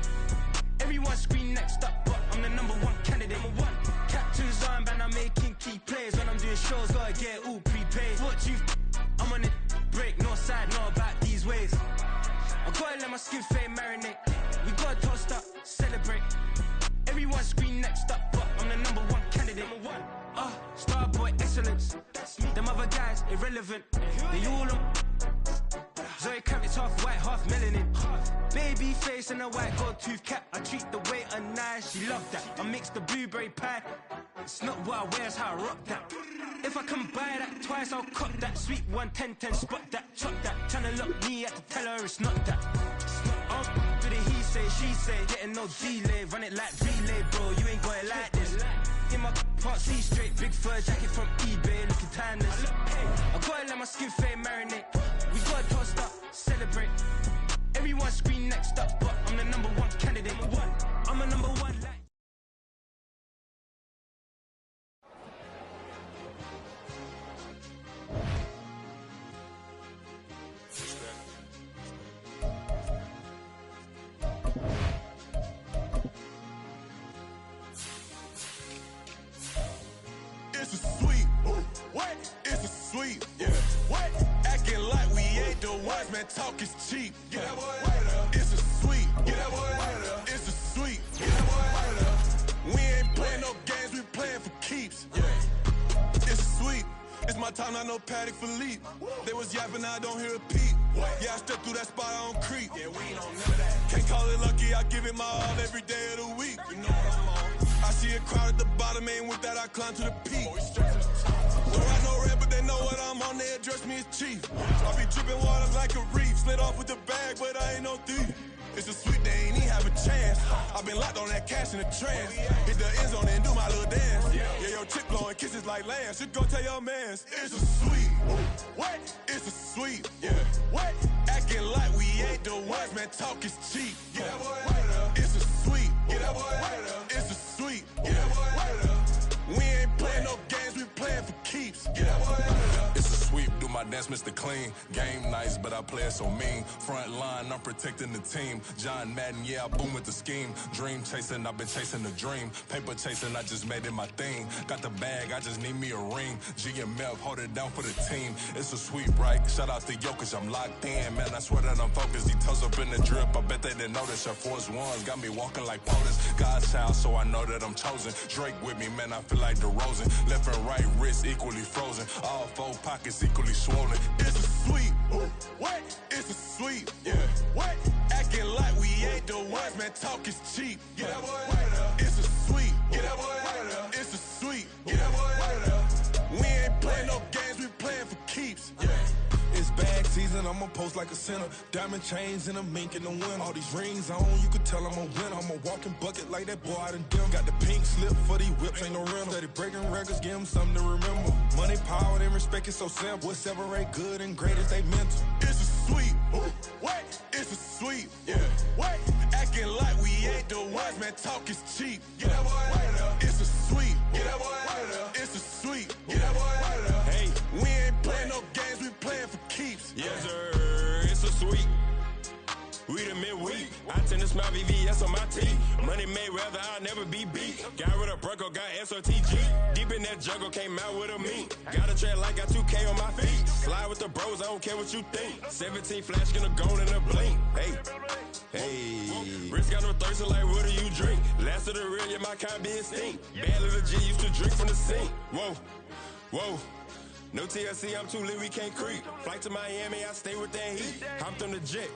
Everyone scream next up, but I'm the #1 candidate. Captain's armband, I'm making key plays. When I'm doing shows, gotta get all prepaid. What you I'm on it, break, no side, know about these ways. I gotta let my skin fade marinate, we gotta toast up, celebrate. Everyone scream next up, but I'm the #1 candidate. Starboy excellence. Them other guys irrelevant. They all on. Zoe Kravitz half white, half melanin. Baby face and a white gold tooth cap. I treat the waiter nice, she love that. I mix the blueberry pie. It's not what I wear, it's how I rock that. If I can buy that twice, I'll cop that. Sweet 110, spot that, chop that. Tryna look me at the teller, it's not that. Do the he say, she say, getting no delay, run it like relay, bro, you ain't got it like this. In my can't see straight, big fur jacket from eBay, looking timeless. I gotta let my skin fade marinate, we gotta toast up, celebrate. Everyone scream next up, but I'm the #1 candidate. I'm a #1 like. It's a sweet, what? It's a sweet, yeah. man, talk is cheap. Get that boy out of there. It's a sweep. Get that boy out of there. It's a sweep. Get that boy out of there. We ain't playing no games, we playing for keeps. Yeah. It's a sweep. It's my time, not no Paddock Philippe. They was yapping, I don't hear a peep. Yeah, I step through that spot, I don't creep. Yeah, we ain't on none of that. Can't call it lucky, I give it my all every day of the week. You know what I'm on. I see a crowd at the bottom, and with that I climb to the peak. Don't ride no red, but they know what I'm on, they address me as chief. I be dripping water like a reef, slid off with the bag, but I ain't no thief. It's a sweet, they ain't even have a chance. I've been locked on that cash in the trance. Hit the end zone and do my little dance. Yeah, your chick blowing kisses like lambs. Should go tell your mans. It's a sweet. What? It's a sweet. Yeah. What? Acting like we ain't the ones, man. Talk is cheap. Get that boy out of there. It's a sweet. Get that boy out of there. It's a sweet. Get that boy out of there. We ain't playing no games, we playing for keeps. Get that boy out of there. It's a sweep, do my dance, Mr. Clean. Game nice, but I play it so mean. Front line, I'm protecting the team. John Madden, yeah, I boom with the scheme. Dream chasing, I've been chasing the dream. Paper chasing, I just made it my thing. Got the bag, I just need me a ring. GMF, hold it down for the team. It's a sweep, right? Shout out to Jokic, I'm locked in. Man, I swear that I'm focused. He toes up in the drip, I bet they didn't notice. Air Force Ones got me walking like POTUS. God's child, so I know that I'm chosen. Drake with me, man, I feel like DeRozan. Left and right wrist equally frozen. All four pockets equally swollen. It's a sweep. What? It's a sweep. Yeah. What? Acting like we ain't the ones, man. Talk is cheap. Get that boy out of there. It's a sweep. Get that boy out of there. It's a sweep. Get that boy out of there. We ain't playing no games, we playing for keeps. Yeah. It's bag season, I'ma post like a sinner. Diamond chains and a mink in the wind. All these rings on, you could tell I'm a winner. I'm a walking bucket like that boy out in dim. Got the pink slip for these whips, ain't no rental. Steady breaking records, give them something to remember. Money, power, and respect is so simple. What separate good and great is they mental. It's a sweep. What? It's a sweep. Yeah. What? Acting like we ain't the ones, man. Talk is cheap. Get that boy out of there. It's a sweep. Get that boy out of there. It's a sweep. Get that boy out of there. Hey, we ain't playing no games, we playing for keeps. Yes, sir. It's a sweep. We the midweek. I tend to smile VVS on my teeth. Money made rather I'll never be beat. Got rid of Bronco, got SOTG. Deep in that jungle, came out with a meat. Got a track like got 2K on my feet. Slide with the bros, I don't care what you think. 17 flash, gonna go in a blink. Hey. Hey, Rich got no thirst, like what do you drink? Last of the real, yeah, my kind be extinct. Bad little G used to drink from the sink. Whoa, whoa. No TLC, I'm too lit, we can't creep. Flight to Miami, I stay with that heat. Hopped on the jet.